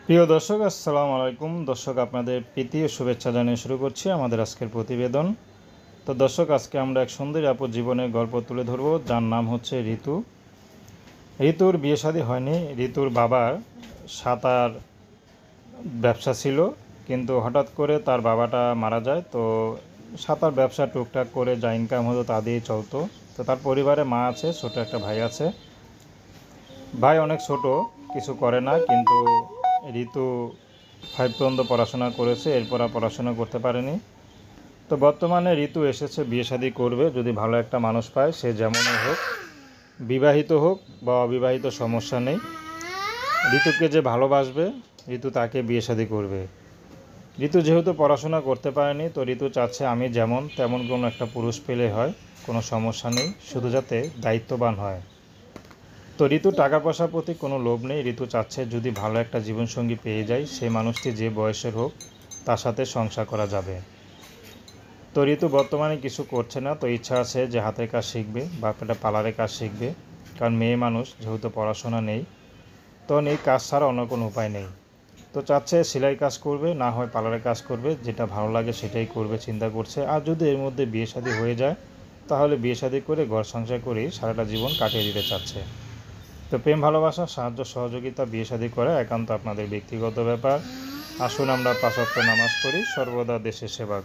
প্রিয় দর্শক, আসসালামু আলাইকুম। দর্শক, আপনাদের প্রীতি ও শুভেচ্ছা জানিয়ে শুরু করছি আমাদের আজকের প্রতিবেদন। তো দর্শক, আজকে আমরা এক সুন্দরী আপুর জীবনের গল্প তুলে ধরব, যার নাম হচ্ছে ঋতু। ঋতুর বিয়ে শাদী হয়নি। ঋতুর বাবার সাঁতার ব্যবসা ছিল, কিন্তু হঠাৎ করে তার বাবাটা মারা যায়। তো সাঁতার ব্যবসা টুকটাক করে যা ইনকাম হতো তা দিয়েই চলতো। তো তার পরিবারে মা আছে, ছোট একটা ভাই আছে। ভাই অনেক ছোট, কিছু করে না, কিন্তু ঋতু 5 পর্যন্ত পড়াশোনা করেছে, এরপর আর পড়াশোনা করতে পারেনি। তো বর্তমানে ঋতু এসেছে বিয়ে শাদী করবে, যদি ভালো একটা মানুষ পায়, সে যেমনই হোক, বিবাহিত হোক বা অবিবাহিত, সমস্যা নেই। ঋতুকে যে ভালোবাসবে, ঋতু তাকে বিয়ে শাদী করবে। ঋতু যেহেতু পড়াশোনা করতে পারেনি, তো ঋতু চাচ্ছে আমি যেমন তেমন কোনো একটা পুরুষ পেলে হয়, কোনো সমস্যা নেই, শুধু যাতে দায়িত্ববান হয়। তো ঋতু টাকা পয়সার প্রতি কোনো লোভ নেই। ঋতু চাচ্ছে যদি ভালো একটা জীবনসঙ্গী পেয়ে যায়, সেই মানুষটি যে বয়সের হোক, তার সাথে সংসার করা যাবে। তো ঋতু বর্তমানে কিছু করছে না, তো ইচ্ছা আছে যে হাতের কাজ শিখবে বা একটা পার্লারের কাজ শিখবে, কারণ মেয়ে মানুষ যেহেতু পড়াশোনা নেই, তখন এই কাজ ছাড়া অন্য কোনো উপায় নেই। তো চাচ্ছে সেলাই কাজ করবে, না হয় পার্লারের কাজ করবে, যেটা ভালো লাগে সেটাই করবে চিন্তা করছে। আর যদি এর মধ্যে বিয়ে শাদী হয়ে যায়, তাহলে বিয়ে শাদী করে ঘর সংসার করেই সারাটা জীবন কাটিয়ে দিতে চাচ্ছে। তো প্রেম ভালোবাসা, সাহায্য সহযোগিতা, বিয়ে শাদী করা একান্ত আপনাদের ব্যক্তিগত ব্যাপার। আসুন আমরা 5 ওয়াক্ত নামাজ পড়ি, সর্বদা দেশের সেবা করি।